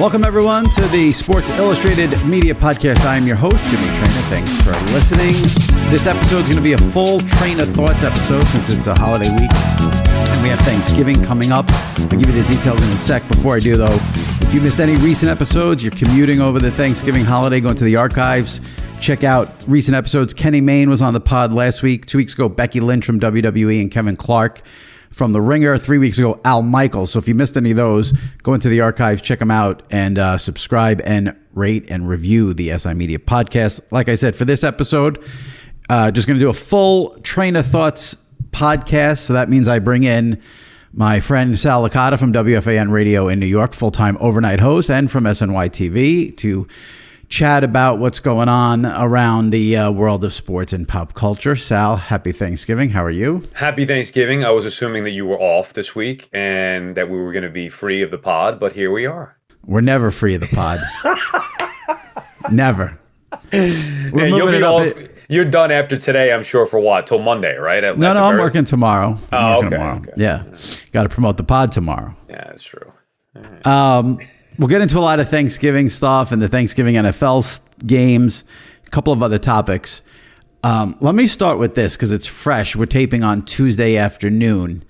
Welcome, everyone, to the Sports Illustrated Media Podcast. I am your host, Jimmy Traina. Thanks for listening. This episode is going to be a full train of thoughts episode since it's a holiday week. And we have Thanksgiving coming up. I'll give you the details in a sec. Before I do, though, if you missed any recent episodes, you're commuting over the Thanksgiving holiday, going to the archives, check out recent episodes. Kenny Mayne was on the pod last week. 2 weeks ago, Becky Lynch from WWE and Kevin Clark from The Ringer. 3 weeks ago, Al Michaels. So if you missed any of those, go into the archives, check them out, and subscribe and rate and review the SI Media Podcast. Like I said, for this episode, just going to do a full train of thoughts podcast. So that means I bring in my friend Sal Licata from WFAN Radio in New York, full-time overnight host, and from SNY TV to chat about what's going on around the world of sports and pop culture. Sal, happy Thanksgiving. How are you? Happy Thanksgiving. I was assuming that you were off this week and that we were going to be free of the pod, but here we are. We're never free of the pod. Never. Yeah, you'll be off. You're done after today, I'm sure, for what? Till Monday, right? No, I'm working tomorrow. Okay. Yeah. Got to promote the pod tomorrow. Yeah, that's true. Right. We'll get into a lot of Thanksgiving stuff and the Thanksgiving NFL games, a couple of other topics. Let me start with this because it's fresh. We're taping on Tuesday afternoon.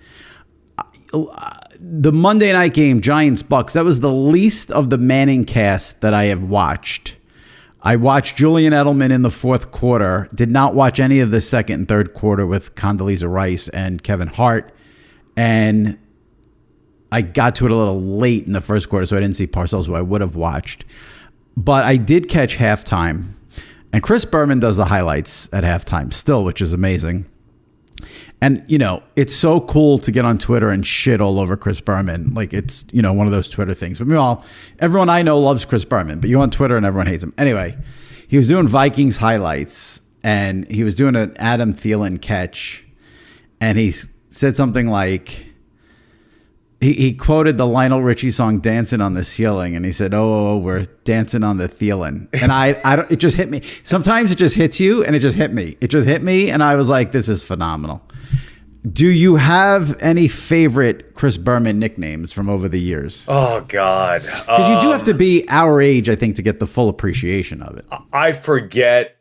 The Monday night game, Giants-Bucks, that was the least of the Manning cast that I have watched. I watched Julian Edelman in the fourth quarter, did not watch any of the second and third quarter with Condoleezza Rice and Kevin Hart, and I got to it a little late in the first quarter, so I didn't see Parcells, who I would have watched. But I did catch halftime. And Chris Berman does the highlights at halftime still, which is amazing. And, you know, it's so cool to get on Twitter and shit all over Chris Berman. Like, it's, you know, one of those Twitter things. But meanwhile, everyone I know loves Chris Berman. But you go on Twitter and everyone hates him. Anyway, he was doing Vikings highlights. And he was doing an Adam Thielen catch. And he said something like... He quoted the Lionel Richie song "Dancing on the Ceiling," and he said, "Oh, we're dancing on the Thielen." And I don't. It just hit me. Sometimes it just hits you, and it just hit me. It just hit me, and I was like, "This is phenomenal." Do you have any favorite Chris Berman nicknames from over the years? Oh God, because you do have to be our age, I think, to get the full appreciation of it. I forget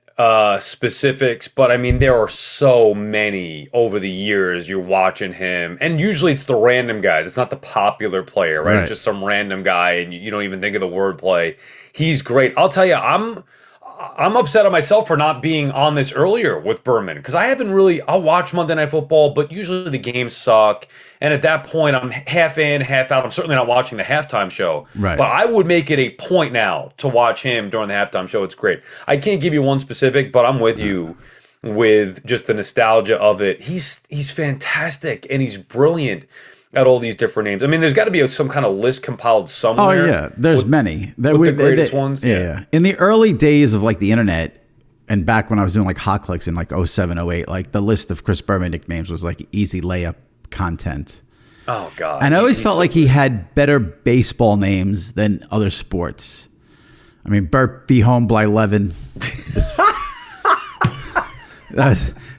specifics, but I mean, there are so many over the years. You're watching him, and usually it's the random guys. It's not the popular player, right? It's just some random guy, and you don't even think of the wordplay. He's great. I'll tell you, I'm upset at myself for not being on this earlier with Berman, because I haven't really. I'll watch Monday Night Football, but usually the games suck, and at that point, I'm half in, half out. I'm certainly not watching the halftime show, right? But I would make it a point now to watch him during the halftime show. It's great. I can't give you one specific, but I'm with you with just the nostalgia of it. He's fantastic, and he's brilliant at all these different names. I mean, there's got to be some kind of list compiled somewhere. Oh, yeah. There's many. With the greatest ones. Yeah. In the early days of, like, the internet, and back when I was doing, like, Hot Clicks in, like, 07, 08, like, the list of Chris Berman nicknames was, like, easy layup content. Oh, God. And I always felt like he had better baseball names than other sports. I mean, Burt B. Holmbley-Levin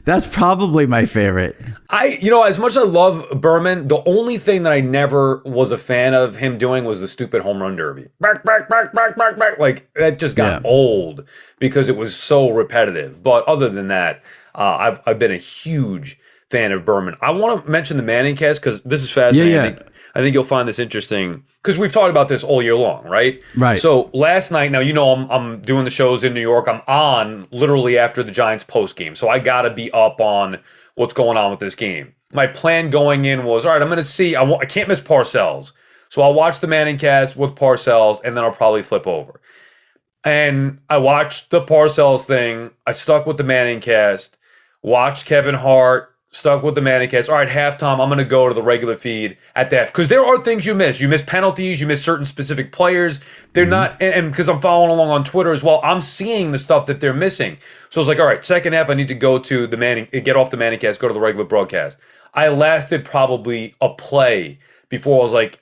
That's probably my favorite. As much as I love Berman, the only thing that I never was a fan of him doing was the stupid home run derby. Back. Like, that just got old because it was so repetitive. But other than that, I've been a huge fan of Berman. I want to mention the Manning cast because this is fascinating. Yeah. I think you'll find this interesting because we've talked about this all year long, right? Right. So last night, now I'm doing the shows in New York. I'm on literally after the Giants post game, so I got to be up on what's going on with this game. My plan going in was, all right, I'm going to see. I can't miss Parcells, so I'll watch the Manning cast with Parcells, and then I'll probably flip over. And I watched the Parcells thing. I stuck with the Manning cast. Watched Kevin Hart. Stuck with the Manning cast. All right, halftime, I'm going to go to the regular feed at that. Because there are things you miss. You miss penalties. You miss certain specific players. They're not, and because I'm following along on Twitter as well, I'm seeing the stuff that they're missing. So I was like, all right, second half, I need to go to the Manning, get off the Manning cast, go to the regular broadcast. I lasted probably a play before I was like,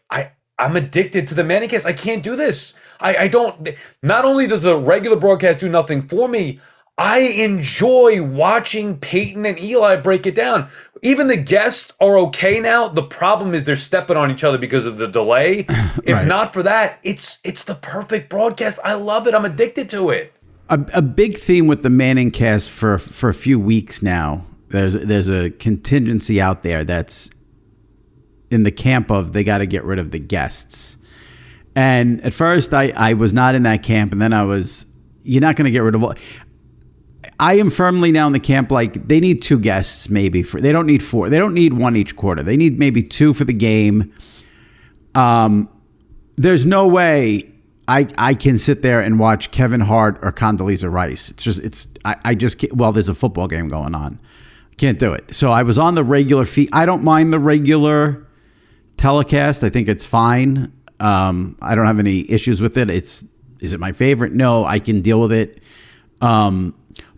I'm addicted to the Manning cast. I can't do this. I don't, not only does the regular broadcast do nothing for me, I enjoy watching Peyton and Eli break it down. Even the guests are okay now. The problem is they're stepping on each other because of the delay. If Right. not for that, it's the perfect broadcast. I love it. I'm addicted to it. A big theme with the Manning cast for a few weeks now. There's a contingency out there that's in the camp of they got to get rid of the guests. And at first I was not in that camp, and then you're not going to get rid of all. I am firmly now in the camp like they need 2 guests maybe. They don't need 4. They don't need 1 each quarter. They need maybe 2 for the game. There's no way I can sit there and watch Kevin Hart or Condoleezza Rice. I just can't. Well, there's a football game going on. Can't do it. So I was on the regular feed. I don't mind the regular telecast. I think it's fine. I don't have any issues with it. Is it my favorite? No, I can deal with it.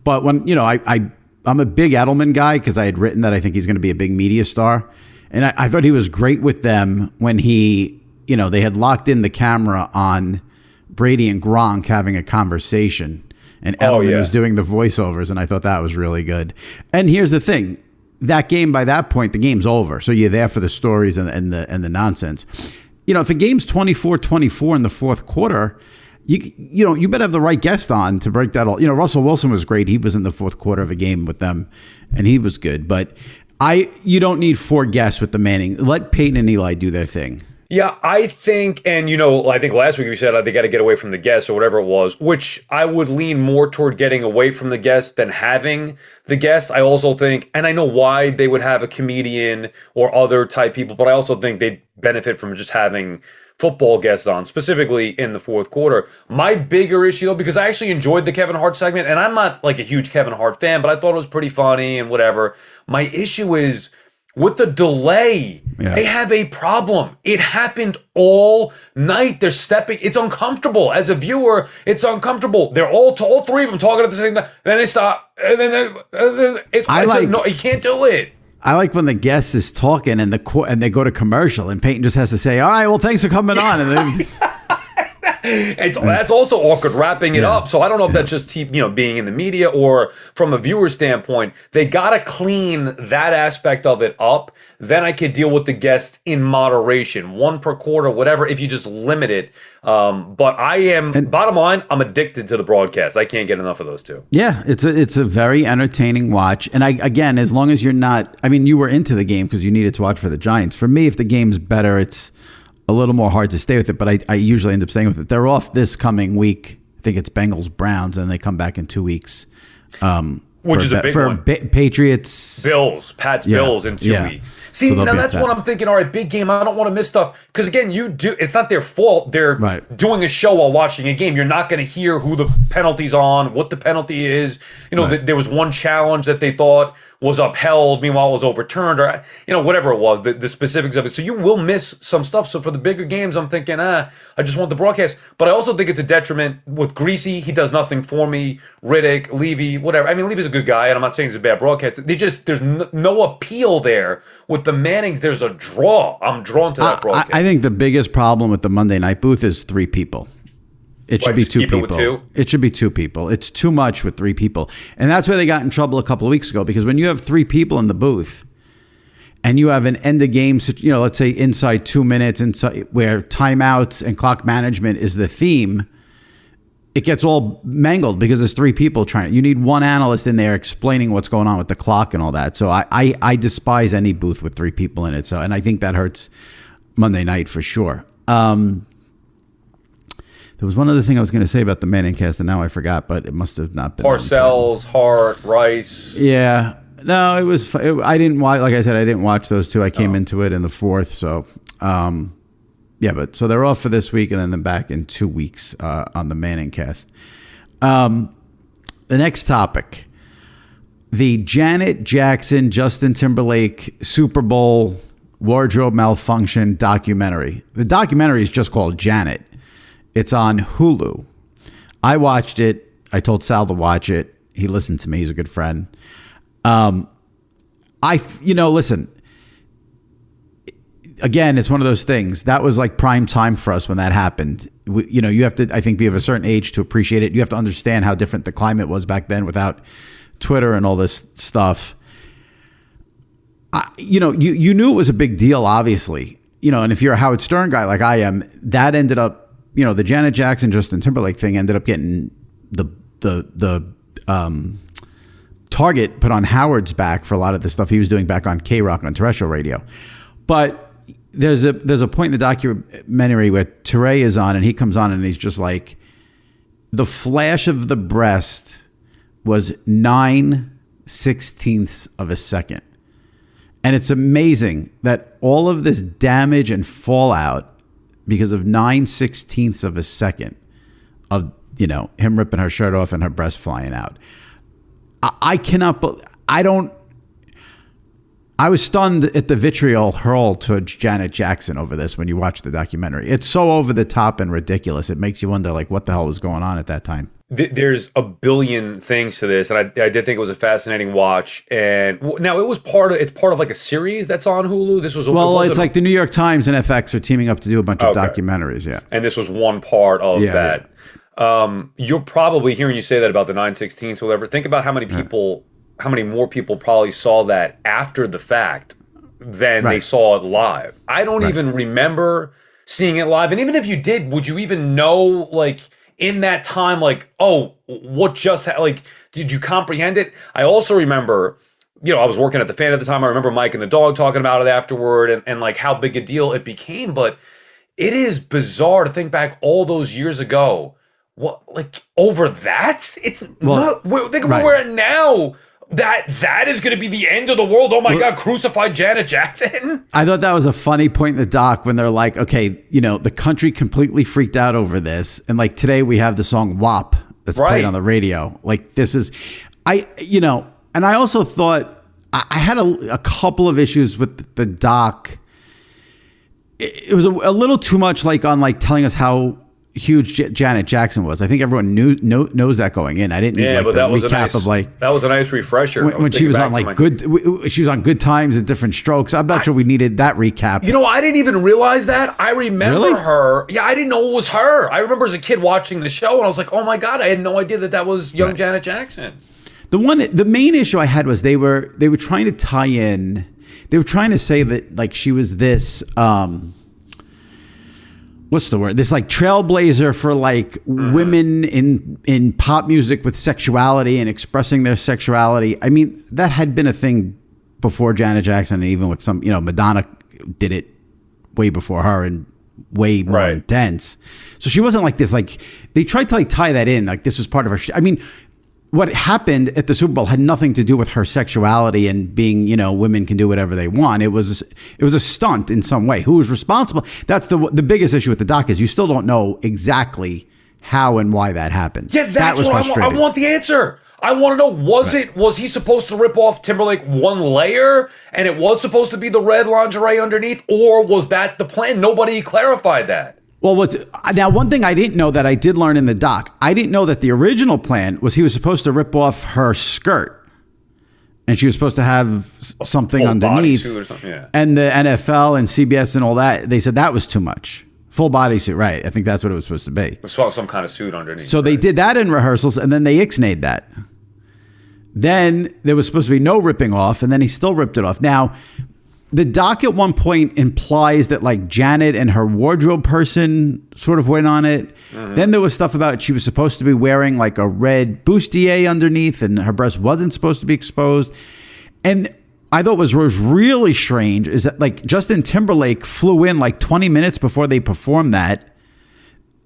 But when, I'm a big Edelman guy because I had written that I think he's going to be a big media star. And I thought he was great with them when they had locked in the camera on Brady and Gronk having a conversation. And Edelman was doing the voiceovers, and I thought that was really good. And here's the thing. That game, by that point, the game's over. So you're there for the stories and the nonsense. If a game's 24-24 in the fourth quarter, you better have the right guest on to break that all. Russell Wilson was great. He was in the fourth quarter of a game with them, and he was good. But you don't need 4 guests with the Manning. Let Peyton and Eli do their thing. Yeah, I think, and I think last week we said they got to get away from the guests or whatever it was, which I would lean more toward getting away from the guests than having the guests. I also think, and I know why they would have a comedian or other type people, but I also think they'd benefit from just having football guests on, specifically in the fourth quarter. My bigger issue, though, because I actually enjoyed the Kevin Hart segment, and I'm not like a huge Kevin Hart fan, but I thought it was pretty funny and whatever. My issue is with the delay. Yeah. They have a problem. It happened all night. They're stepping. It's uncomfortable. As a viewer, it's uncomfortable. They're all 3 of them talking at the same time. Then they stop. And then no, you can't do it. I like when the guest is talking and they go to commercial and Peyton just has to say, "All right, well, thanks for coming on." And then that's also awkward wrapping it up. So I don't know if that's just being in the media or from a viewer standpoint. They got to clean that aspect of it up. Then I could deal with the guests in moderation, 1 per quarter, whatever, if you just limit it. But bottom line, I'm addicted to the broadcast. I can't get enough of those 2. Yeah, it's a very entertaining watch. And again, as long as you're not, you were into the game because you needed to watch for the Giants. For me, if the game's better, it's a little more hard to stay with it, but I usually end up staying with it. They're off this coming week. I think it's Bengals Browns, and they come back in 2 weeks. Which is a big one. Patriots. Bills. Pats Bills in 2 weeks. See, so now that's what I'm thinking. All right, big game. I don't want to miss stuff. Because again, it's not their fault. They're doing a show while watching a game. You're not going to hear who the penalty's on, what the penalty is. There was one challenge that they thought was upheld, meanwhile it was overturned, or whatever it was, the specifics of it. So you will miss some stuff. So for the bigger games, I'm thinking, I just want the broadcast. But I also think it's a detriment with Greasy. He does nothing for me. Riddick, Levy, whatever. Levy's a good guy, and I'm not saying he's a bad broadcaster. There's no appeal there. With the Mannings, there's a draw. I'm drawn to that broadcast. I think the biggest problem with the Monday night booth is 3 people. It should be 2 people. It should be 2 people. It's too much with 3 people. And that's where they got in trouble a couple of weeks ago, because when you have 3 people in the booth and you have an end of game, let's say inside 2 minutes, where timeouts and clock management is the theme, it gets all mangled because there's 3 people trying. You need 1 analyst in there explaining what's going on with the clock and all that. So I despise any booth with 3 people in it. So, and I think that hurts Monday night for sure. There was one other thing I was going to say about the Manning cast, and now I forgot, but it must have not been. Parcells, Hart, Rice. Yeah. No, I didn't watch, like I said, I didn't watch those 2. I came into it in the 4th. So, so they're off for this week, and then they're back in 2 weeks on the Manning cast. The next topic, the Janet Jackson, Justin Timberlake Super Bowl wardrobe malfunction documentary. The documentary is just called Janet. It's on Hulu. I watched it. I told Sal to watch it. He listened to me. He's a good friend. Listen, again, it's one of those things that was like prime time for us when that happened. You have to, I think, be of a certain age to appreciate it. You have to understand how different the climate was back then without Twitter and all this stuff. You knew it was a big deal, obviously. And if you're a Howard Stern guy like I am, that ended up, the Janet Jackson, Justin Timberlake thing ended up getting the target put on Howard's back for a lot of the stuff he was doing back on K-Rock on terrestrial radio. But there's a point in the documentary where Teray is on, and he comes on and he's just like, the flash of the breast was 9/16 of a second. And it's amazing that all of this damage and fallout because of 9/16 of a second of, him ripping her shirt off and her breast flying out. I was stunned at the vitriol hurled towards Janet Jackson over this when you watch the documentary. It's so over the top and ridiculous. It makes you wonder, like, what the hell was going on at that time. There's a billion things to this, and I did think it was a fascinating watch. And now it's part of like a series that's on Hulu. It's like the New York Times and FX are teaming up to do a bunch of documentaries. Yeah, and this was one part of that. Yeah. You're probably hearing you say that about the 9/16 or whatever. Think about how many people, how many more people probably saw that after the fact than they saw it live. I don't even remember seeing it live, and even if you did, would you even know, like, in that time, like, oh, what just like, did you comprehend it? I also remember, I was working at the Fan at the time. I remember Mike and the dog talking about it afterward, and like how big a deal it became. But it is bizarre to think back all those years ago. What, like, over that? It's not. Think about where we're at now. That is going to be the end of the world. Oh my God, crucified Janet Jackson. I thought that was a funny point in the doc when they're like, okay, the country completely freaked out over this. And like today we have the song WAP that's played on the radio. Like this is, and I also thought I had a couple of issues with the doc. It was a little too much like on like telling us how huge Janet Jackson was. I think everyone knows that going in. I didn't need like, but that was recap of like that was a nice refresher when she was on like she was on Good Times and Different Strokes. I'm not sure we needed that recap. I didn't even realize that. I remember her. Yeah, I didn't know it was her. I remember as a kid watching the show and I was like, oh my God, I had no idea that was young Janet Jackson. The main issue I had was they were trying to tie in. They were trying to say that like she was this. What's the word? This like trailblazer for like women in pop music with sexuality and expressing their sexuality. I mean, that had been a thing before Janet Jackson, and even with some, Madonna did it way before her and way more intense. So she wasn't like this. Like they tried to like tie that in. Like this was part of her. I mean, what happened at the Super Bowl had nothing to do with her sexuality and being, women can do whatever they want. It was a stunt in some way. Who was responsible? That's the biggest issue with the doc is you still don't know exactly how and why that happened. Yeah, that's what I want the answer. I want to know, was he supposed to rip off Timberlake one layer and it was supposed to be the red lingerie underneath, or was that the plan? Nobody clarified that. Well, now one thing I didn't know that I did learn in the doc, I didn't know that the original plan was he was supposed to rip off her skirt, and she was supposed to have something underneath. Or something, yeah. And the NFL and CBS and all that, they said that was too much. Full bodysuit, right? I think that's what it was supposed to be. Some kind of suit underneath. So they did that in rehearsals, and then they ixnayed that. Then there was supposed to be no ripping off, and then he still ripped it off. Now, the doc at one point implies that like Janet and her wardrobe person sort of went on it. Mm-hmm. Then there was stuff about she was supposed to be wearing like a red bustier underneath and her breast wasn't supposed to be exposed. And I thought was really strange is that like Justin Timberlake flew in like 20 minutes before they performed that.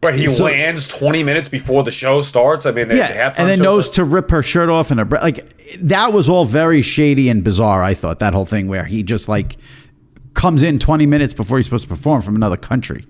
Right, he lands 20 minutes before the show starts. I mean, and then knows to rip her shirt off and her breast. Like that was all very shady and bizarre. I thought that whole thing where he just like comes in 20 minutes before he's supposed to perform from another country.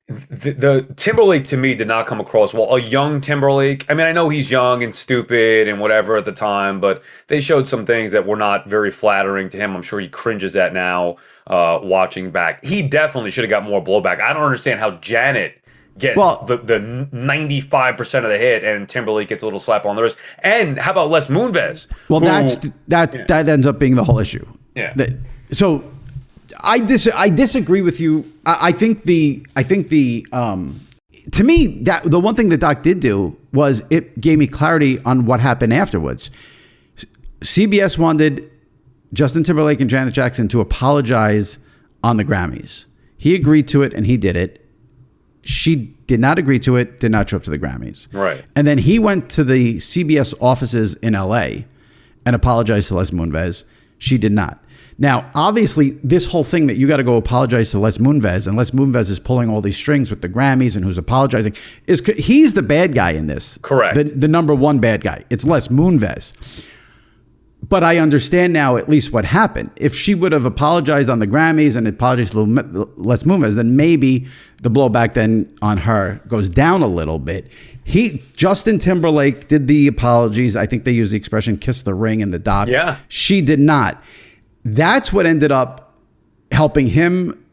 The Timberlake to me did not come across well. A young Timberlake. I mean, I know he's young and stupid and whatever at the time, but they showed some things that were not very flattering to him. I'm sure he cringes at now watching back. He definitely should have got more blowback. I don't understand how Janet gets the 95% of the hit and Timberlake gets a little slap on the wrist. And how about Les Moonves? Well, that ends up being the whole issue. Yeah. So I disagree with you. I think the to me, that the one thing that Doc did do was it gave me clarity on what happened afterwards. CBS wanted Justin Timberlake and Janet Jackson to apologize on the Grammys. He agreed to it and he did it. She did not agree to it, did not show up to the Grammys. Right. And then he went to the CBS offices in LA and apologized to Les Moonves. She did not. Now, obviously, this whole thing that you got to go apologize to Les Moonves, and Les Moonves is pulling all these strings with the Grammys and who's apologizing, he's the bad guy in this. Correct. The number one bad guy. It's Les Moonves. But I understand now at least what happened. If she would have apologized on the Grammys and apologized to Les Moonves, then maybe the blowback then on her goes down a little bit. Justin Timberlake did the apologies. I think they used the expression "kiss the ring" in the doc. Yeah. She did not. That's what ended up helping him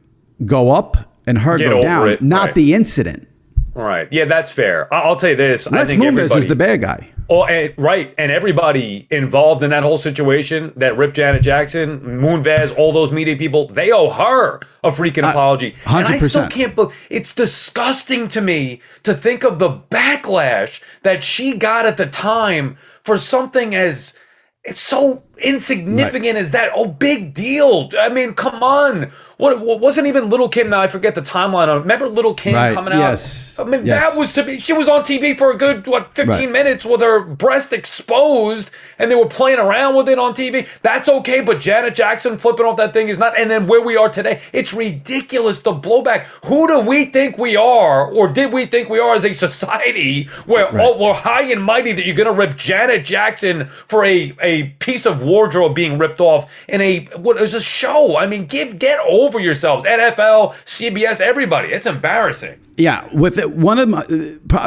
go up and her go down, not the incident. Right. Yeah, that's fair. I'll tell you this. Les I think Moonves is the bad guy. Oh, right. And everybody involved in that whole situation that ripped Janet Jackson, Moonves, all those media people, they owe her a freaking apology. 100%. And I still can't believe it's disgusting to me to think of the backlash that she got at the time for something as it's so insignificant as that. Oh, big deal. I mean, come on. What wasn't even Little Kim? Now I forget the timeline on. Remember Little Kim coming out? Yes. I mean, that was to be. She was on TV for a good 15 minutes with her breast exposed, and they were playing around with it on TV. That's okay, but Janet Jackson flipping off that thing is not. And then where we are today, it's ridiculous. The blowback. Who do we think we are, or did we think we are as a society where we're high and mighty that you're going to rip Janet Jackson for a piece of wardrobe being ripped off in what is a show? I mean, get over yourselves. NFL, CBS, everybody. It's embarrassing. Yeah, with it, one of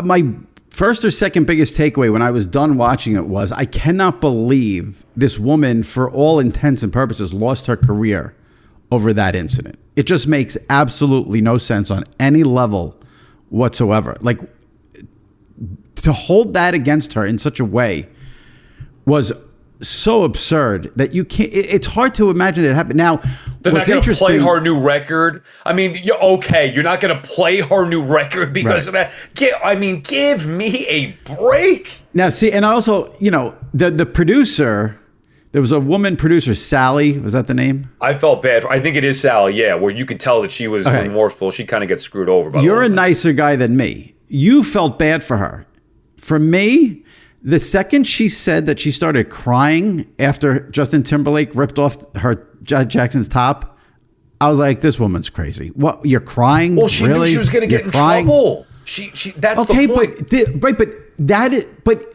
my first or second biggest takeaway when I was done watching it was I cannot believe this woman, for all intents and purposes, lost her career over that incident. It just makes absolutely no sense on any level whatsoever. Like, to hold that against her in such a way was so absurd that you can't. It's hard to imagine it happen. Now, they're not going to play her new record. I mean, you're not going to play her new record because of that. Give me a break. Now, see, and also, the producer. There was a woman producer, Sally. Was that the name? I felt bad. I think it is Sally. Yeah, where you could tell that she was remorseful. She kind of gets screwed over. You're a nicer guy than me. You felt bad for her. For me, the second she said that she started crying after Justin Timberlake ripped off her Jackson's top, I was like, this woman's crazy. What? You're crying? Well, she knew she was going to get in trouble. That's the point. But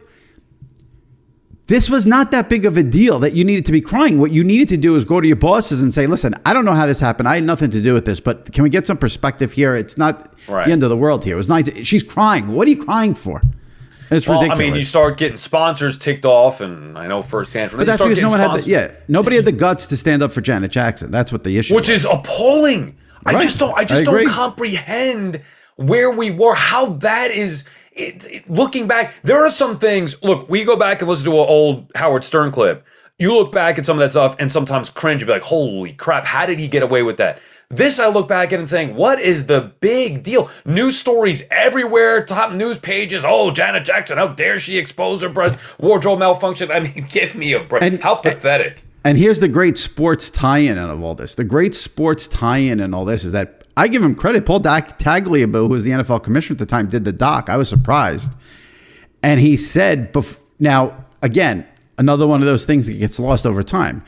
this was not that big of a deal that you needed to be crying. What you needed to do is go to your bosses and say, listen, I don't know how this happened. I had nothing to do with this, but can we get some perspective here? It's not the end of the world here. It was nice. She's crying. What are you crying for? It's ridiculous. I mean, you start getting sponsors ticked off, and I know firsthand from but that's because nobody had the guts to stand up for Janet Jackson. That's what the issue was. Which is appalling. Right. I just don't comprehend where we were, how that is. Looking back, there are some things. Look, we go back and listen to an old Howard Stern clip. You look back at some of that stuff and sometimes cringe. You'd be like, holy crap, how did he get away with that? This I look back at and saying, what is the big deal? News stories everywhere, top news pages. Oh, Janet Jackson, how dare she expose her breast, wardrobe malfunction. I mean, give me a break. How pathetic. And here's the great sports tie-in of all this. The great sports tie-in and all this is that I give him credit. Paul Tagliabue, who was the NFL commissioner at the time, did the doc. I was surprised. And he said, now, again, another one of those things that gets lost over time.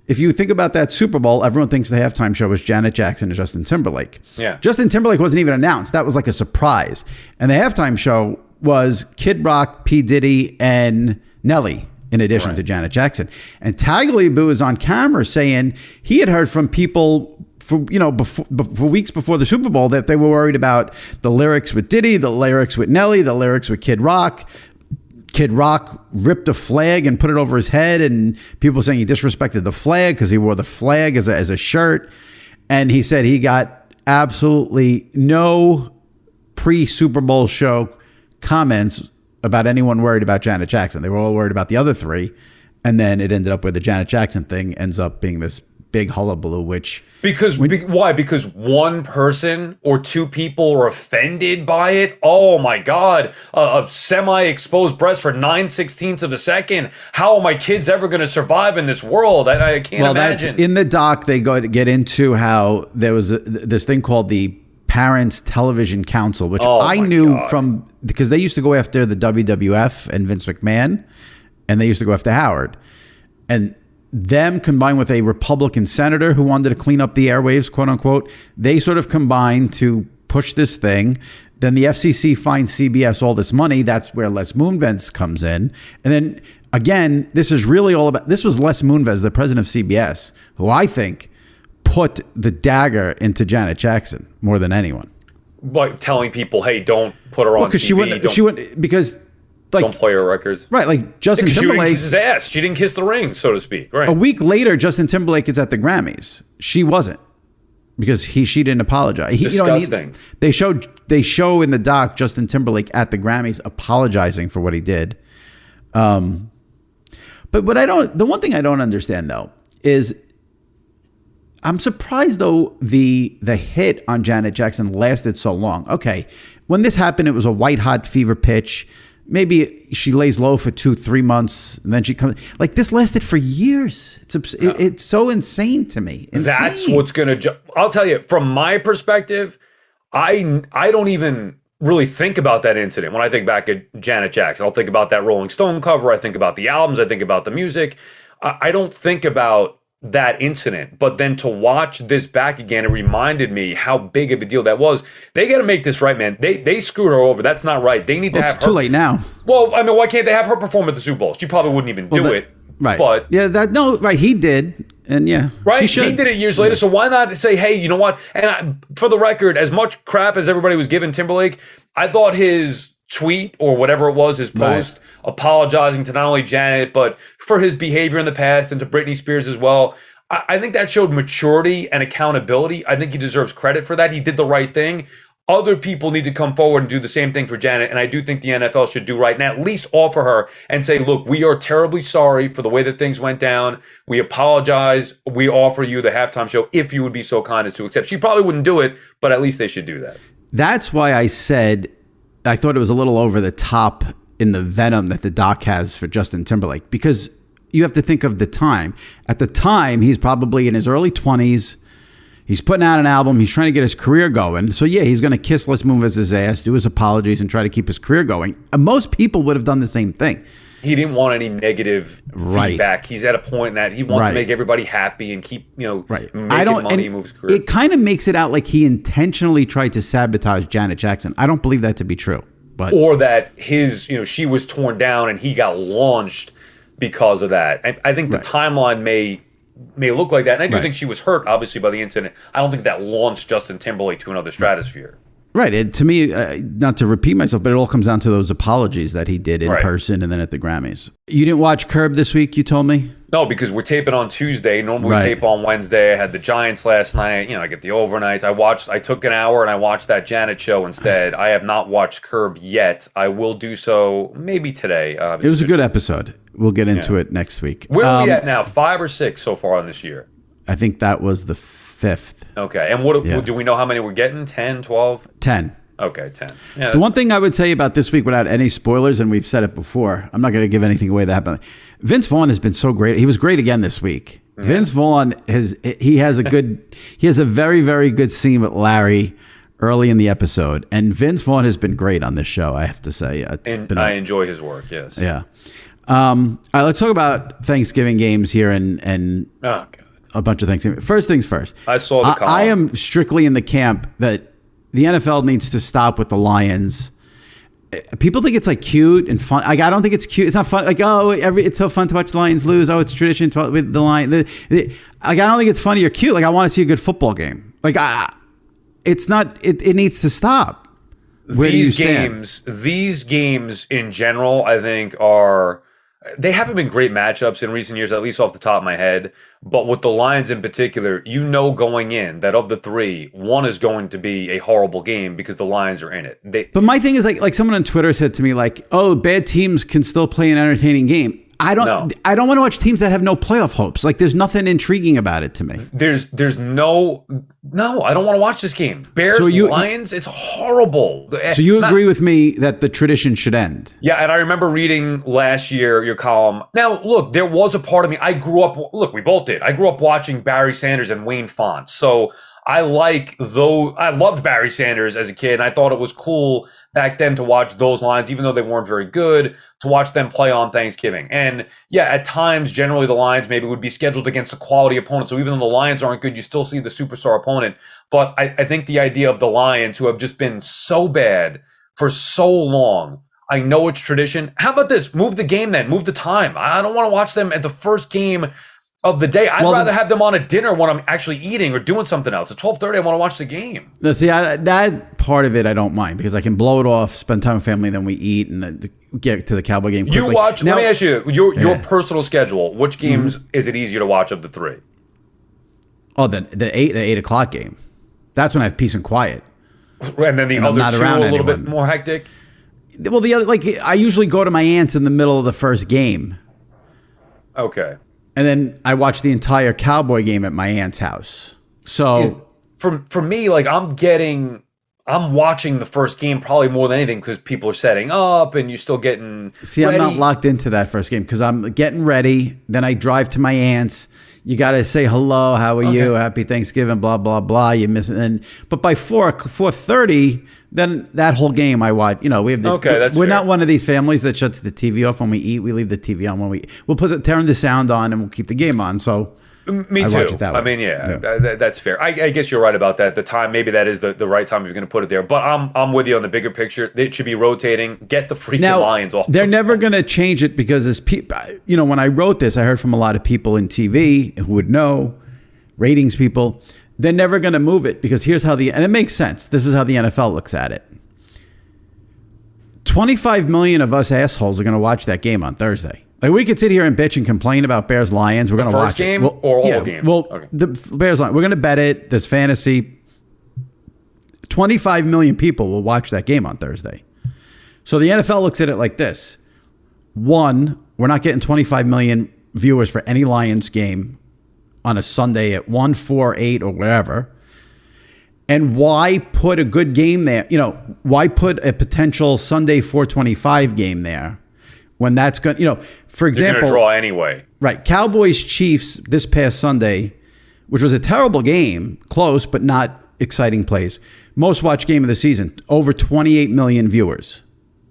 If you think about that Super Bowl, everyone thinks the halftime show was Janet Jackson and Justin Timberlake. Yeah. Justin Timberlake wasn't even announced. That was like a surprise. And the halftime show was Kid Rock, P. Diddy, and Nelly, in addition to Janet Jackson. And Tagliabue is on camera saying he had heard from people for weeks before the Super Bowl that they were worried about the lyrics with Diddy, the lyrics with Nelly, the lyrics with Kid Rock. Kid Rock ripped a flag and put it over his head, and people saying he disrespected the flag because he wore the flag as a shirt. And he said he got absolutely no pre-Super Bowl show comments about anyone worried about Janet Jackson. They were all worried about the other three. And then it ended up where the Janet Jackson thing ends up being this big hullabaloo, which... Why? Because one person or two people are offended by it? Oh my God. A semi-exposed breast for 9/16 of a second. How are my kids ever going to survive in this world? I can't imagine. In the doc, they get into how there was this thing called the Parents Television Council, which I knew from... Because they used to go after the WWF and Vince McMahon, and they used to go after Howard. And... them combined with a Republican senator who wanted to clean up the airwaves, quote unquote, they sort of combined to push this thing. Then the FCC finds CBS all this money. That's where Les Moonves comes in. And then again, this is really all about, this was Les Moonves, the president of CBS, who I think put the dagger into Janet Jackson more than anyone. Like telling people, hey, don't put her on TV. She wouldn't, because... Like, don't play her records. Right, like Justin Timberlake. She didn't kiss his ass. She didn't kiss the ring, so to speak. Right. A week later, Justin Timberlake is at the Grammys. She wasn't, because she didn't apologize. Disgusting. They show in the doc Justin Timberlake at the Grammys apologizing for what he did. But the one thing I don't understand though is, I'm surprised though the hit on Janet Jackson lasted so long. Okay, when this happened, it was a white hot fever pitch. Maybe she lays low for 2-3 months, and then she comes. Like, this lasted for years. It's so insane to me. Insane. That's what's gonna. I'll tell you, from my perspective, I don't even really think about that incident when I think back at Janet Jackson. I'll think about that Rolling Stone cover. I think about the albums. I think about the music. I don't think about that incident. But then to watch this back again, it reminded me how big of a deal that was. They got to make this right, man. They screwed her over. That's not right. They need to have her. It's too late now. Well, I mean, why can't they have her perform at the Super Bowl? She probably wouldn't even do it. Right. But yeah, right. He did. And yeah. Right. He did it years later. So why not say, hey, you know what? And for the record, as much crap as everybody was giving Timberlake, I thought his tweet or whatever it was, his post, apologizing to not only Janet, but for his behavior in the past and to Britney Spears as well. I think that showed maturity and accountability. I think he deserves credit for that. He did the right thing. Other people need to come forward and do the same thing for Janet. And I do think the NFL should do right, and at least offer her and say, look, we are terribly sorry for the way that things went down. We apologize. We offer you the halftime show if you would be so kind as to accept. She probably wouldn't do it, but at least they should do that. That's why I said I thought it was a little over the top in the venom that the doc has for Justin Timberlake, because you have to think of the time. At the time, he's probably in his early 20s. He's putting out an album. He's trying to get his career going. So, yeah, he's going to kiss Les Moonves' ass, do his apologies, and try to keep his career going. And most people would have done the same thing. He didn't want any negative feedback. He's at a point that he wants to make everybody happy and keep, making money and move his career. It kind of makes it out like he intentionally tried to sabotage Janet Jackson. I don't believe that to be true. Or that she was torn down and he got launched because of that. I think the timeline may look like that. And I do think she was hurt, obviously, by the incident. I don't think that launched Justin Timberlake to another stratosphere. Right. To me, not to repeat myself, but it all comes down to those apologies that he did in person and then at the Grammys. You didn't watch Curb this week, you told me? No, because we're taping on Tuesday. Normally we tape on Wednesday. I had the Giants last night. I get the overnights. I took an hour and I watched that Janet show instead. I have not watched Curb yet. I will do so maybe today. It was a good episode. We'll get into it next week. Where are we at now? 5 or 6 so far on this year? I think that was the 5th. Okay. And what do we know how many we're getting? 10, 12? 10. Okay, 10. Yeah, the one thing I would say about this week without any spoilers, and we've said it before, I'm not going to give anything away that happened. Vince Vaughn has been so great. He was great again this week. Yeah. Vince Vaughn has a very, very good scene with Larry early in the episode. And Vince Vaughn has been great on this show, I have to say. I enjoy his work, yes. Yeah. All right, let's talk about Thanksgiving games here and a bunch of things. First things first. I saw the I am strictly in the camp that the NFL needs to stop with the Lions. People think it's like cute and fun. Like, I don't think it's cute. It's not fun. Like, it's so fun to watch the Lions lose. Oh, it's tradition with the Lions. I don't think it's funny or cute. Like, I want to see a good football game. Like, it's not. It needs to stop. These games in general, I think they haven't been great matchups in recent years, at least off the top of my head. But with the Lions in particular, going in that of the 3, one is going to be a horrible game because the Lions are in it. But my thing is like someone on Twitter said to me, like, oh, bad teams can still play an entertaining game. I don't No. I don't want to watch teams that have no playoff hopes. Like there's nothing intriguing about it to me. There's no, I don't want to watch this game. Bears, Lions, it's horrible. So you agree with me that the tradition should end? Yeah, and I remember reading last year your column. Now, look, there was a part of me, we both did. I grew up watching Barry Sanders and Wayne Fontes. So I loved Barry Sanders as a kid, and I thought it was cool back then to watch those Lions, even though they weren't very good, to watch them play on Thanksgiving. And yeah, at times, generally the Lions maybe would be scheduled against a quality opponent. So even though the Lions aren't good, you still see the superstar opponent. But I think the idea of the Lions, who have just been so bad for so long, I know it's tradition. How about this? Move the game then. Move the time. I don't want to watch them at the first game of the day. I'd rather have them on a dinner when I'm actually eating or doing something else. At 12:30, I want to watch the game. No, see, that part of it I don't mind because I can blow it off, spend time with family, then we eat and then get to the Cowboy game quickly. You watch. Let me ask you your personal schedule. Which games is it easier to watch of the three? Oh, the 8 o'clock game. That's when I have peace and quiet. And then the other two are a little bit more hectic. Well, the other, like, I usually go to my aunt's in the middle of the first game. Okay. And then I watch the entire Cowboy game at my aunt's house. So for me, like I'm watching the first game probably more than anything because people are setting up and you're still getting ready. I'm not locked into that first game because I'm getting ready. Then I drive to my aunt's. You got to say hello, how are you, happy Thanksgiving, blah, blah, blah. You miss it. But by 4:30, then that whole game I watch. You know, we have that's we're fair. not one of these families that shuts the TV off when we eat. We leave the TV on when we we'll turn the sound on and we'll keep the game on. So me too. Watch it that way. I mean, that's fair. I guess you're right about that. The time, maybe that is the right time if you're going to put it there. But I'm with you on the bigger picture. It should be rotating. Get the freaking Lions off. They're never going to change it because as people, you know, when I wrote this, I heard from a lot of people in TV who would know, ratings people. They're never going to move it because here's how and it makes sense. This is how the NFL looks at it. 25 million of us assholes are going to watch that game on Thursday. Like we could sit here and bitch and complain about Bears Lions. We're going to watch it. First game or all game? Well, the Bears Lions. We're going to bet it. There's fantasy. 25 million people will watch that game on Thursday. So the NFL looks at it like this. One, we're not getting 25 million viewers for any Lions game on a Sunday at 1, 4, 8 or wherever. And why put a good game there? You know, why put a potential Sunday 425 game there? When that's going, you know, for example, they're going to draw anyway. Right. Cowboys Chiefs this past Sunday, which was a terrible game, close, but not exciting plays. Most watched game of the season, over 28 million viewers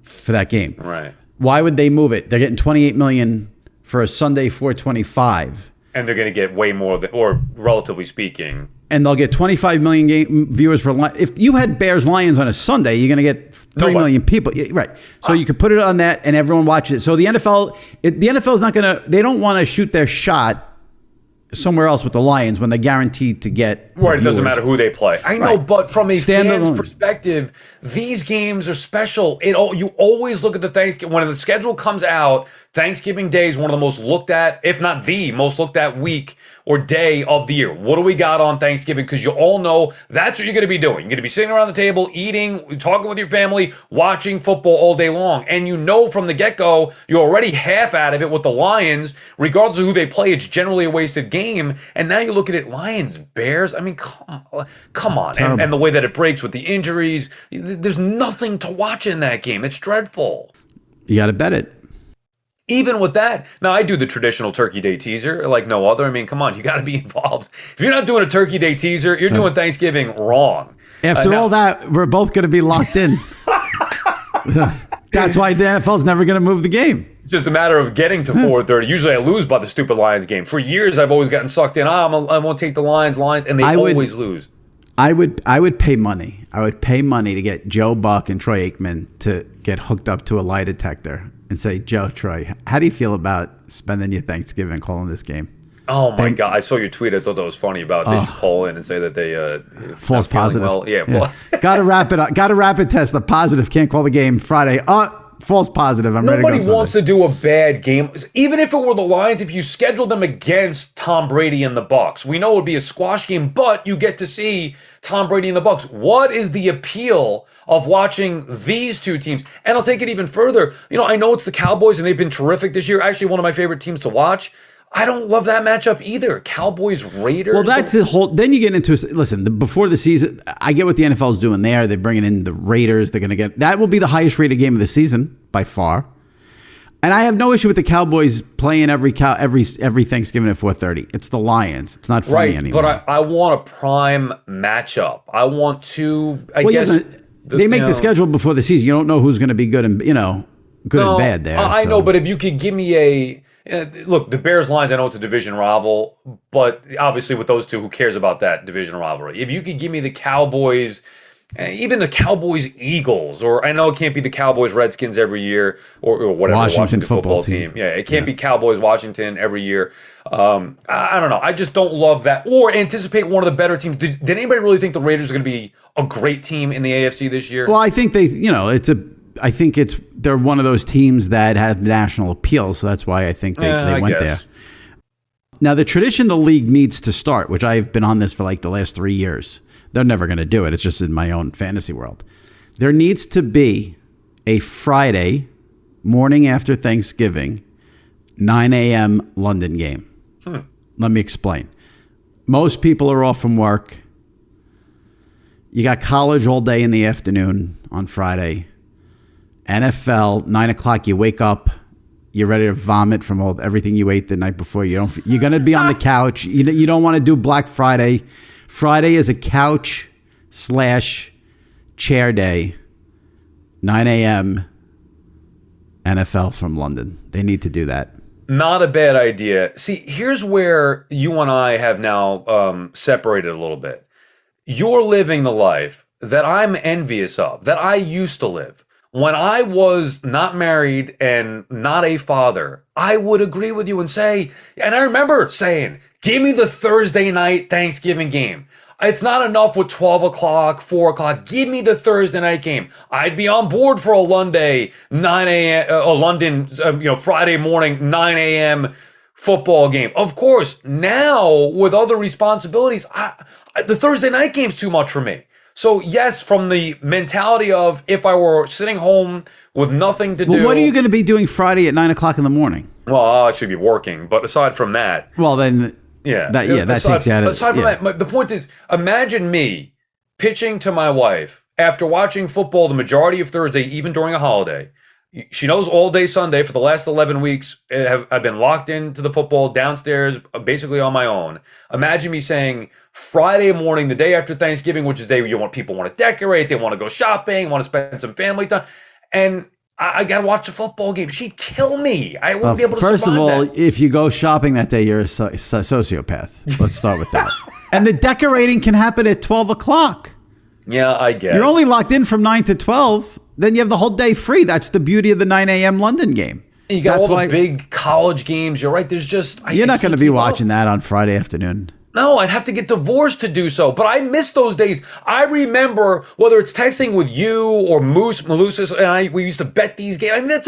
for that game. Right. Why would they move it? They're getting 28 million for a Sunday 425. And they're going to get way more, or relatively speaking. And they'll get 25 million viewers for. If you had Bears Lions on a Sunday, you're going to get 3 million people. Right. So you could put it on that and everyone watches it. So the NFL is not going to, they don't want to shoot their shot somewhere else with the Lions when they're guaranteed to get. Right. It doesn't matter who they play. I know, but from a fan's alone. perspective, these games are special. You always look at the Thanksgiving, when the schedule comes out, Thanksgiving Day is one of the most looked at, if not the most looked at week or day of the year. What do we got on Thanksgiving? Because you all know that's what you're going to be doing. You're going to be sitting around the table, eating, talking with your family, watching football all day long. And you know from the get-go, you're already half out of it with the Lions. Regardless of who they play, it's generally a wasted game. And now you look at it, Lions, Bears. I mean, come on. And the way that it breaks with the injuries, there's nothing to watch in that game. It's dreadful. You got to bet it. Even with that, now I do the traditional Turkey Day teaser like no other. I mean, come on, you got to be involved. If you're not doing a Turkey Day teaser, you're doing Thanksgiving wrong. After all that, we're both going to be locked in. That's why the NFL's never going to move the game. It's just a matter of getting to 4:30. Usually I lose by the stupid Lions game. For years, I've always gotten sucked in. I won't take the Lions, and they always lose. I would pay money. I would pay money to get Joe Buck and Troy Aikman to get hooked up to a lie detector and say, Joe, Troy, how do you feel about spending your Thanksgiving calling this game? Oh my God! I saw your tweet. I thought that was funny about they should call in and say that they false positive. Well. Yeah. got a rapid test. A positive. Can't call the game Friday. False positive. I'm ready to go. Nobody wants to do a bad game, even if it were the Lions. If you scheduled them against Tom Brady and the Bucs, we know it would be a squash game, but you get to see Tom Brady and the Bucks. What is the appeal of watching these two teams? And I'll take it even further. I know it's the Cowboys and they've been terrific this year. Actually, one of my favorite teams to watch. I don't love that matchup either. Cowboys, Raiders. Well, that's the whole. Then you get into before the season. I get what the NFL is doing there. They're bringing in the Raiders. They're going to get that will be the highest rated game of the season by far. And I have no issue with the Cowboys playing every Thanksgiving at 4:30. It's the Lions. It's not funny anymore. But I want a prime matchup. I want to. They make the schedule before the season. You don't know who's going to be good and good and bad there. I know, but if you could give me a. Look, the Bears-Lions, I know it's a division rival, but obviously with those two, who cares about that division rivalry? If you could give me the Cowboys, even the Cowboys-Eagles, or I know it can't be the Cowboys-Redskins every year, or whatever, Washington football team. Yeah, it can't be Cowboys-Washington every year. I don't know. I just don't love that. Or anticipate one of the better teams. Did anybody really think the Raiders are going to be a great team in the AFC this year? Well, I think they're one of those teams that have national appeal, so that's why I think they went there. Now, the tradition the league needs to start, which I've been on this for like the last 3 years. They're never going to do it. It's just in my own fantasy world. There needs to be a Friday morning after Thanksgiving, 9 a.m. London game. Let me explain. Most people are off from work. You got college all day in the afternoon on Friday. NFL, 9 o'clock, you wake up, you're ready to vomit from everything you ate the night before. You're going to be on the couch. You don't want to do Black Friday. Friday is a couch/chair day, 9 a.m. NFL from London. They need to do that. Not a bad idea. See, here's where you and I have now separated a little bit. You're living the life that I'm envious of, that I used to live. When I was not married and not a father, I would agree with you and say, and I remember saying, give me the Thursday night Thanksgiving game. It's not enough with 12 o'clock, 4 o'clock. Give me the Thursday night game. I'd be on board for a London, Friday morning, 9 a.m. football game. Of course, now with other responsibilities, the Thursday night game's too much for me. So yes, from the mentality of if I were sitting home with nothing to do. Well, what are you going to be doing Friday at 9 o'clock in the morning? Well, I should be working. But aside from that. Well, then. Yeah. That takes you out of. Aside from that, the point is, imagine me pitching to my wife after watching football the majority of Thursday, even during a holiday. She knows all day Sunday for the last 11 weeks I've been locked into the football downstairs, basically on my own. Imagine me saying Friday morning, the day after Thanksgiving, which is the day people want to decorate, they want to go shopping, want to spend some family time, and I got to watch a football game. She'd kill me. I wouldn't be able to survive that. First of all, if you go shopping that day, you're a sociopath. Let's start with that. And the decorating can happen at 12 o'clock. Yeah, I guess. You're only locked in from 9 to 12. Then you have the whole day free. That's the beauty of the 9 a.m. London game. You got all the big college games. You're right. There's just... You're not going to be watching that on Friday afternoon. No, I'd have to get divorced to do so. But I miss those days. I remember, whether it's texting with you or Malusis and we used to bet these games. I mean, that's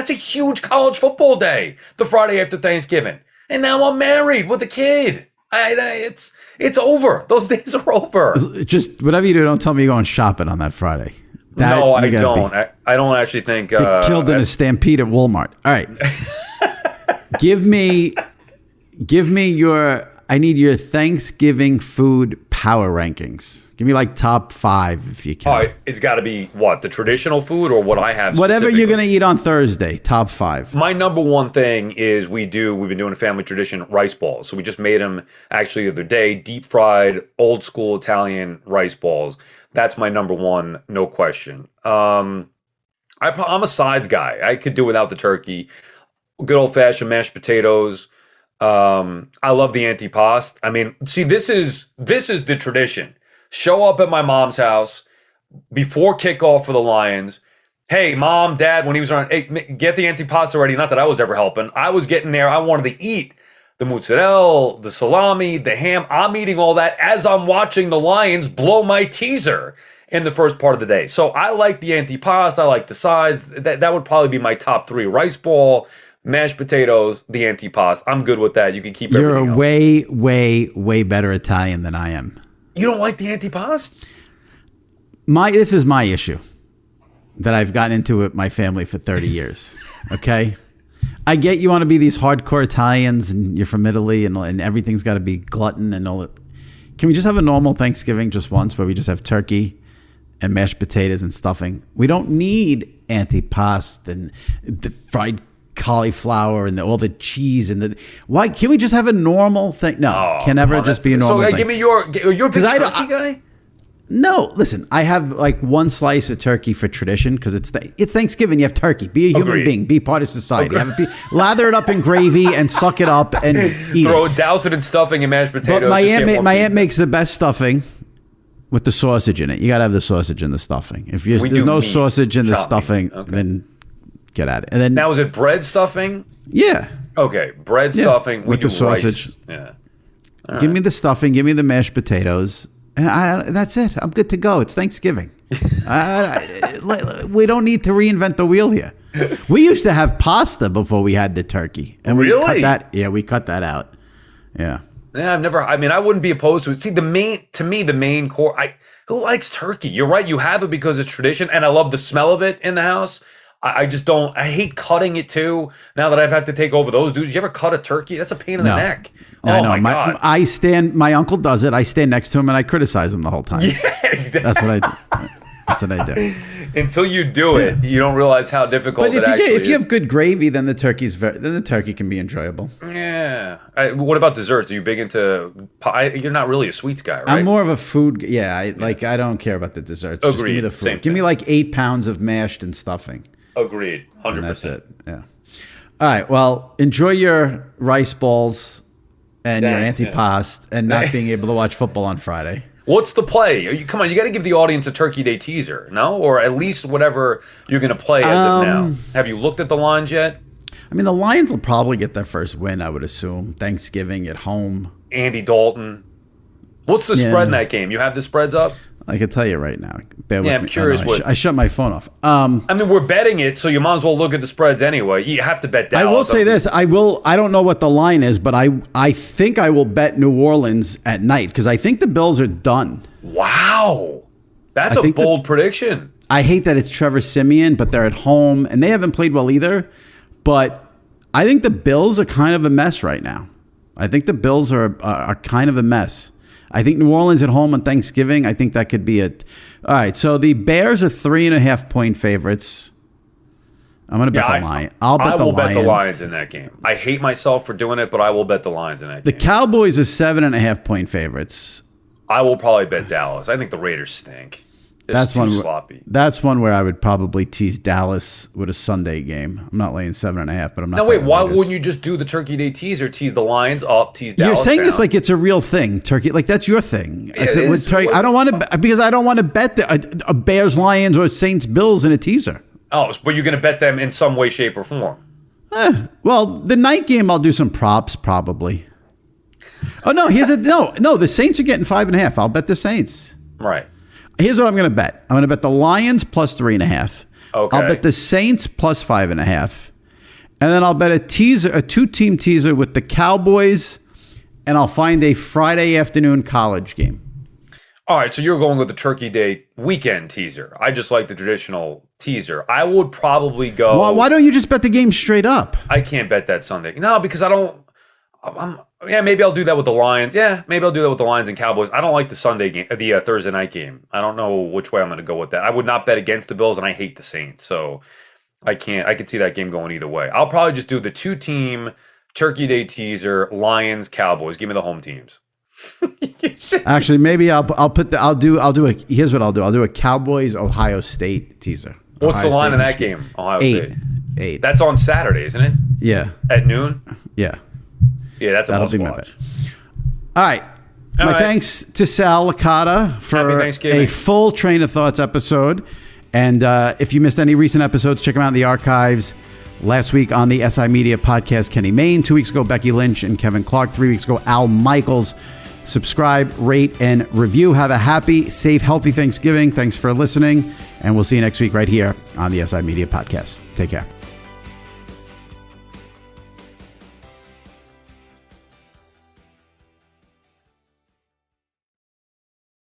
a huge college football day, the Friday after Thanksgiving. And now I'm married with a kid. It's over. Those days are over. Just whatever you do, don't tell me you're going shopping on that Friday. No, I don't. I don't actually think... Get killed in a stampede at Walmart. All right. Give me I need your Thanksgiving food power rankings. Give me like top 5 if you can. All right. It's got to be what? The traditional food or what I have Whatever you're going to eat on Thursday, top 5. My number one thing is we've been doing a family tradition, rice balls. So we just made them actually the other day, deep fried, old school Italian rice balls. That's my number one, no question. I'm a sides guy. I could do without the turkey. Good old fashioned mashed potatoes. I love the antipasto. I mean, see, this is the tradition. Show up at my mom's house before kickoff for the Lions. Hey, mom, dad, when he was around, hey, get the antipasto ready. Not that I was ever helping. I was getting there. I wanted to eat the mozzarella, the salami, the ham. I'm eating all that as I'm watching the Lions blow my teaser in the first part of the day. So I like the antipasto. I like the sides. That would probably be my top 3. Rice ball, mashed potatoes, the antipasto. I'm good with that. You can keep everything else. You're a way, way, way better Italian than I am. You don't like the antipasto? This is my issue that I've gotten into with my family for 30 years. Okay? I get you want to be these hardcore Italians and you're from Italy and everything's got to be glutton and all that. Can we just have a normal Thanksgiving just once where we just have turkey and mashed potatoes and stuffing? We don't need antipasto and the fried cauliflower and all the cheese and why can't we just have a normal thing? No, can never just be a normal thing. So give me your big turkey guy? No, listen, I have like one slice of turkey for tradition because it's Thanksgiving. You have turkey. Be a human being. Be part of society. Lather it up in gravy and suck it up and eat douse it in stuffing and mashed potatoes. But my aunt makes the best stuffing with the sausage in it. You got to have the sausage in the stuffing. If there's no sausage in the stuffing, then get at it. And then now, is it bread stuffing? Yeah. Okay, bread stuffing with the sausage. Rice. Yeah. Give me the stuffing. Give me the mashed potatoes. And that's it. I'm good to go. It's Thanksgiving. We don't need to reinvent the wheel here. We used to have pasta before we had the turkey. And we cut that. Yeah, we cut that out. Yeah. Yeah, I wouldn't be opposed to it. See, the main core, who likes turkey? You're right. You have it because it's tradition. And I love the smell of it in the house. I just don't. I hate cutting it too. Now that I've had to take over those dudes, you ever cut a turkey? That's a pain in the neck. No, oh my God! My uncle does it. I stand next to him and I criticize him the whole time. Yeah, exactly. That's what I do. That's what I do. Until you do it, you don't realize how difficult it actually is. If you have good gravy, then the turkey can be enjoyable. Yeah. What about desserts? Are you big into pie? You're not really a sweets guy, right? I'm more of a food. Yeah, I don't care about the desserts. Agreed. Just give me the food. Give me like 8 pounds of mashed and stuffing. Agreed. 100%. And that's it. Yeah. All right. Well, enjoy your rice balls and your antipasto and not being able to watch football on Friday. What's the play? Come on, you got to give the audience a Turkey Day teaser, no? Or at least whatever you're going to play as of now. Have you looked at the lines yet? I mean, the Lions will probably get their first win, I would assume. Thanksgiving at home. Andy Dalton. What's the spread in that game? You have the spreads up? I can tell you right now. Bear with me. I'm curious I shut my phone off. We're betting it, so you might as well look at the spreads anyway. You have to bet Dallas. I will say this. I don't know what the line is, but I think I will bet New Orleans at night because I think the Bills are done. Wow. That's a bold prediction. I hate that it's Trevor Siemian, but they're at home, and they haven't played well either. But I think the Bills are kind of a mess right now. I think the Bills are kind of a mess. I think New Orleans at home on Thanksgiving, I think that could be it. All right, so the Bears are 3.5-point favorites. I'm going to bet the Lions. I will bet the Lions in that game. I hate myself for doing it, but I will bet the Lions in that game. The Cowboys are 7.5-point favorites. I will probably bet Dallas. I think the Raiders stink. It's too sloppy. That's one where I would probably tease Dallas with a Sunday game. I'm not laying 7.5, but I'm not. No, wait. Why wouldn't you just do the Turkey Day teaser? Tease the Lions up, tease Dallas. You're saying down. This like it's a real thing, Turkey. Like that's your thing. I don't want to because I don't want to bet a Bears, Lions, or Saints, Bills in a teaser. Oh, but you're going to bet them in some way, shape, or form. Well, the night game, I'll do some props probably. Oh no, no. The Saints are getting 5.5. I'll bet the Saints. Right. Here's what I'm going to bet. I'm going to bet the Lions plus 3.5. Okay. I'll bet the Saints plus 5.5. And then I'll bet a 2-team teaser with the Cowboys, and I'll find a Friday afternoon college game. All right, so you're going with the Turkey Day weekend teaser. I just like the traditional teaser. I would probably go... Well, why don't you just bet the game straight up? I can't bet that Sunday. No, because I don't... maybe I'll do that with the Lions. Yeah, maybe I'll do that with the Lions and Cowboys. I don't like the Sunday game, the Thursday night game. I don't know which way I'm going to go with that. I would not bet against the Bills, and I hate the Saints, so I could see that game going either way. I'll probably just do the 2-team Turkey Day teaser, Lions, Cowboys. Give me the home teams. Actually, maybe here's what I'll do. I'll do a Cowboys Ohio State teaser. What's the line in that game? Ohio State. 8. That's on Saturday, isn't it? Yeah. At noon? Yeah. Yeah, that's a must watch. All right. My thanks to Sal Licata for a full Train of Thoughts episode. And if you missed any recent episodes, check them out in the archives. Last week on the SI Media podcast, Kenny Mayne. 2 weeks ago, Becky Lynch and Kevin Clark. 3 weeks ago, Al Michaels. Subscribe, rate, and review. Have a happy, safe, healthy Thanksgiving. Thanks for listening. And we'll see you next week right here on the SI Media podcast. Take care.